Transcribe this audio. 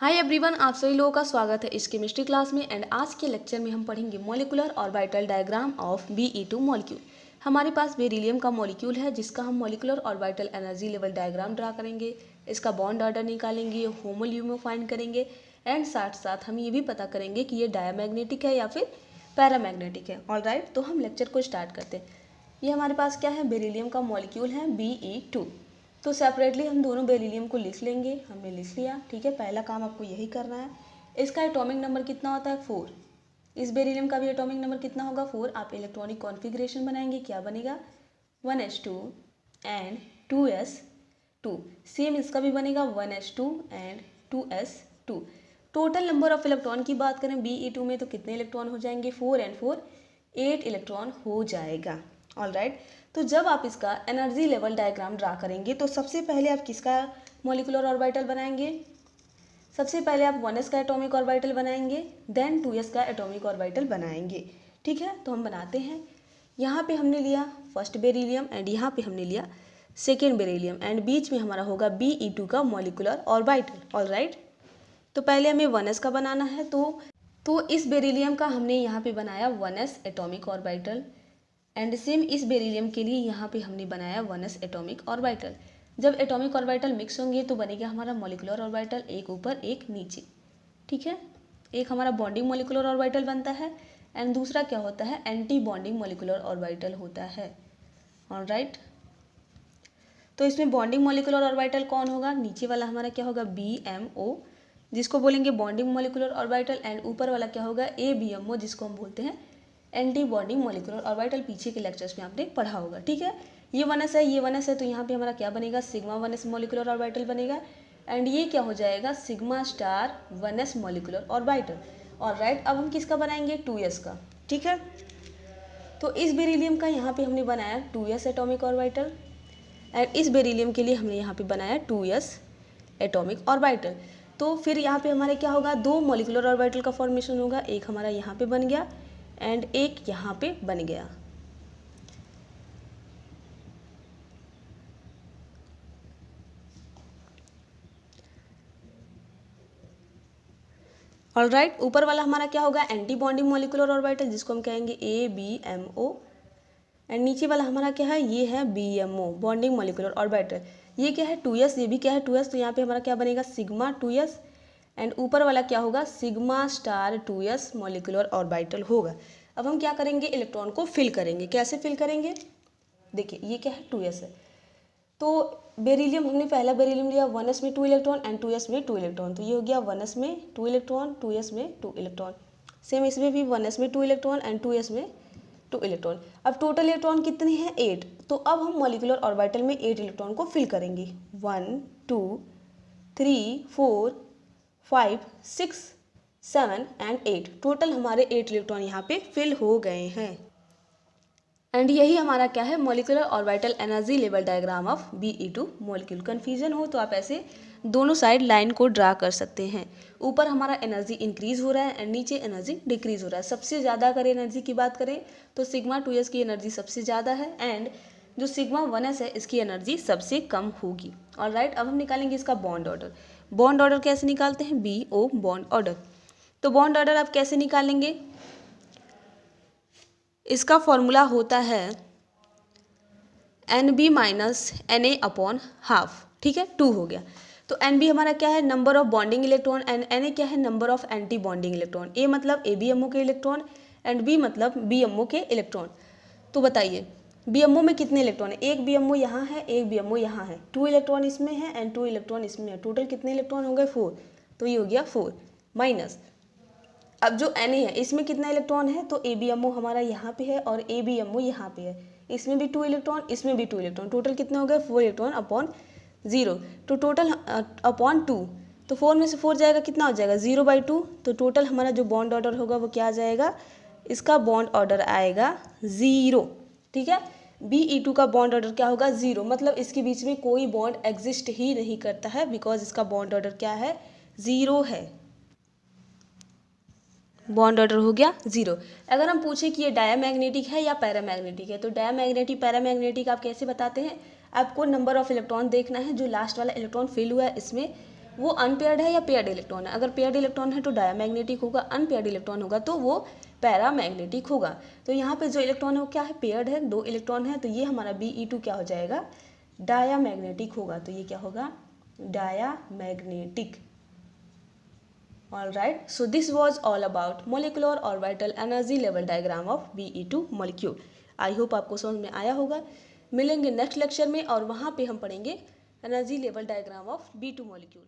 Hi everyone, आप सभी लोगों का स्वागत है इस केमिस्ट्री क्लास में। एंड आज के लेक्चर में हम पढ़ेंगे molecular orbital diagram of Be2 molecule. हमारे पास बेरिलियम का मॉलिक्यूल है जिसका हम molecular orbital energy level diagram draw करेंगे, इसका बॉन्ड ऑर्डर निकालेंगे, होमोल्यूमो फाइंड करेंगे एंड साथ साथ हम ये भी पता करेंगे कि ये डायमैग्नेटिक है या फिर पैरामैग्नेटिक है। ऑलराइट, तो हम लेक्चर को स्टार्ट करते हैं। ये हमारे पास क्या है, बेरिलियम का मॉलिक्यूल है Be2। तो सेपरेटली हम दोनों बेरिलियम को लिख लेंगे। हमने लिख लिया, ठीक है। पहला काम आपको यही करना है। इसका एटॉमिक नंबर कितना होता है, 4। इस बेरिलियम का भी एटॉमिक नंबर कितना होगा, 4। आप इलेक्ट्रॉनिक कॉन्फ़िगरेशन बनाएंगे, क्या बनेगा 1s2 एंड 2s2। सेम इसका भी बनेगा 1s2 and 2s2। Total number of electron की बात करें Be2 में तो कितने इलेक्ट्रॉन हो जाएंगे, 4 एंड 4 8 इलेक्ट्रॉन हो जाएगा। ऑलराइट, तो जब आप इसका एनर्जी लेवल डायग्राम ड्रा करेंगे तो सबसे पहले आप किसका मॉलिक्यूलर ऑर्बिटल बनाएंगे, सबसे पहले आप 1s का एटॉमिक ऑर्बिटल बनाएंगे, देन 2s का एटॉमिक ऑर्बिटल बनाएंगे। ठीक है, तो हम बनाते हैं। यहाँ पे हमने लिया फर्स्ट बेरिलियम एंड यहाँ पे हमने लिया सेकेंड बेरिलियम एंड बीच में हमारा होगा Be2 का मॉलिक्यूलर ऑर्बिटल। ऑलराइट, तो पहले हमें 1s का बनाना है। तो इस बेरिलियम का हमने यहाँ पे बनाया 1s atomic orbital and same इस बेरिलियम के लिए यहाँ पे हमने बनाया 1s एटॉमिक ऑर्बिटल। जब एटॉमिक ऑर्बिटल मिक्स होंगे तो बनेगा हमारा मॉलिक्यूलर ऑर्बिटल, एक ऊपर एक नीचे। ठीक है, एक हमारा बॉन्डिंग मॉलिक्यूलर ऑर्बिटल बनता है एंड दूसरा क्या होता है, एंटी बॉन्डिंग मॉलिक्यूलर ऑर्बिटल होता है। ऑलराइट, तो इसमें बॉन्डिंग मॉलिक्यूलर ऑर्बिटल कौन होगा, नीचे वाला हमारा क्या होगा BMO जिसको बोलेंगे बॉन्डिंग मॉलिक्यूलर ऑर्बिटल, एंड ऊपर वाला क्या होगा ABMO जिसको हम बोलते हैं एंटी बॉन्डिंग मॉलिक्यूलर ऑर्बिटल। पीछे के लेक्चर्स में आपने पढ़ा होगा। ठीक है, ये 1s है, ये 1s है, तो यहाँ पे हमारा क्या बनेगा, सिग्मा 1s मॉलिक्यूलर ऑर्बिटल बनेगा एंड ये क्या हो जाएगा, sigma star 1s molecular orbital. Alright, अब हम किसका बनाएंगे, 2s का। ठीक है, तो इस बेरिलियम का यहाँ पे हमने बनाया 2s एटॉमिक ऑर्बिटल एंड इस बेरिलियम के लिए हमने यहाँ पे बनाया 2s एटॉमिक ऑर्बिटल। तो फिर यहाँ पे हमारे क्या होगा, दो मॉलिक्यूलर ऑर्बिटल का फॉर्मेशन होगा, एक हमारा यहाँ पे बन गया एंड एक यहाँ पे बन गया। ऑलराइट, ऊपर वाला हमारा क्या होगा, एंटी बॉन्डिंग मॉलिक्यूलर ऑर्बिटल जिसको हम कहेंगे ABMO एंड नीचे वाला हमारा क्या है, ये है BMO बॉन्डिंग मॉलिक्यूलर ऑर्बिटल। ये क्या है 2s, ये भी क्या है 2s, तो यहाँ पे हमारा क्या बनेगा सिग्मा 2s एंड ऊपर वाला क्या होगा, sigma star 2s molecular orbital होगा। अब हम क्या करेंगे, इलेक्ट्रॉन को फिल करेंगे। कैसे फिल करेंगे, देखिए ये क्या है 2s है, तो बेरिलियम हमने पहला बेरिलियम लिया 1s में 2 इलेक्ट्रॉन एंड 2s में 2 इलेक्ट्रॉन, तो ये हो गया 1s में 2 इलेक्ट्रॉन, 2s में 2 इलेक्ट्रॉन। सेम इसमें भी 1s में 2 इलेक्ट्रॉन एंड 2s में 2 इलेक्ट्रॉन। अब टोटल इलेक्ट्रॉन कितने हैं, 8। तो अब हम मॉलिक्यूलर ऑर्बिटल में 8 इलेक्ट्रॉन को फिल करेंगे, 1 2 3 4 5 6 7 एंड 8। टोटल हमारे 8 इलेक्ट्रॉन यहाँ पे फिल हो गए हैं एंड यही हमारा क्या है, molecular orbital energy level diagram of Be2 molecule. Confusion हो तो आप ऐसे दोनों साइड लाइन को ड्रा कर सकते हैं। ऊपर हमारा एनर्जी इंक्रीज हो रहा है एंड नीचे एनर्जी डिक्रीज हो रहा है। सबसे ज़्यादा अगर एनर्जी की बात करें तो सिग्मा 2s की एनर्जी सबसे ज़्यादा है एंड जो सिग्मा 1s है इसकी एनर्जी सबसे कम होगी। ऑलराइट, अब हम निकालेंगे इसका बॉन्ड ऑर्डर। बॉन्ड ऑर्डर कैसे निकालते हैं, BO बॉन्ड ऑर्डर। तो बॉन्ड ऑर्डर आप कैसे निकालेंगे, इसका फॉर्मूला होता है NB minus Na upon half. ठीक है, 2 हो गया। तो NB हमारा क्या है, number of bonding electron and Na क्या है, number of anti bonding electron. A मतलब ABMO के इलेक्ट्रॉन एंड B मतलब BMO के इलेक्ट्रॉन। तो बताइए BMO में कितने इलेक्ट्रॉन है, एक BMO यहाँ है, एक BMO यहाँ है, 2 इलेक्ट्रॉन इसमें है एंड 2 इलेक्ट्रॉन इसमें है। टोटल कितने इलेक्ट्रॉन हो गए, 4। तो ये हो गया 4 माइनस, अब जो Na है इसमें कितना इलेक्ट्रॉन है, तो ABMO हमारा यहाँ पे है और ABMO यहाँ पे है, इसमें भी 2 इलेक्ट्रॉन, इसमें भी 2 इलेक्ट्रॉन। टोटल कितने हो गए, 4 इलेक्ट्रॉन अपॉन 0, तो टोटल अपॉन 2, तो 4 में से 4 जाएगा, कितना हो जाएगा 0/2। तो टोटल हमारा जो बॉन्ड ऑर्डर होगा वो क्या आ जाएगा, इसका बॉन्ड ऑर्डर आएगा 0। ठीक है, Be2 का बॉन्ड ऑर्डर क्या होगा, 0, मतलब इसके बीच में कोई बॉन्ड एग्जिस्ट ही नहीं करता है बिकॉज इसका बॉन्ड ऑर्डर क्या है, 0 है। बॉन्ड ऑर्डर हो गया 0। अगर हम पूछे कि ये डायमैग्नेटिक है या पैरामैग्नेटिक है, तो डायमैग्नेटिक पैरामैग्नेटिक आप कैसे बताते हैं, आपको नंबर ऑफ इलेक्ट्रॉन देखना है, जो लास्ट वाला इलेक्ट्रॉन फिल हुआ है इसमें वो अनपेयर्ड है या पेयर्ड इलेक्ट्रॉन है। अगर पेयर्ड इलेक्ट्रॉन है तो डायमैग्नेटिक होगा, अनपेयर्ड इलेक्ट्रॉन होगा तो वो पैरामैग्नेटिक होगा। तो यहाँ पे जो इलेक्ट्रॉन है वो क्या है, पेयर्ड है, 2 इलेक्ट्रॉन है, तो ये हमारा Be2 क्या हो जाएगा, डायामैग्नेटिक होगा। तो ये क्या होगा, diamagnetic. Alright, so this was all about molecular orbital energy level diagram of Be2 molecule. I hope आपको समझ में आया होगा। मिलेंगे नेक्स्ट लेक्चर में और वहाँ पे हम पढ़ेंगे energy level diagram of Be2 molecule।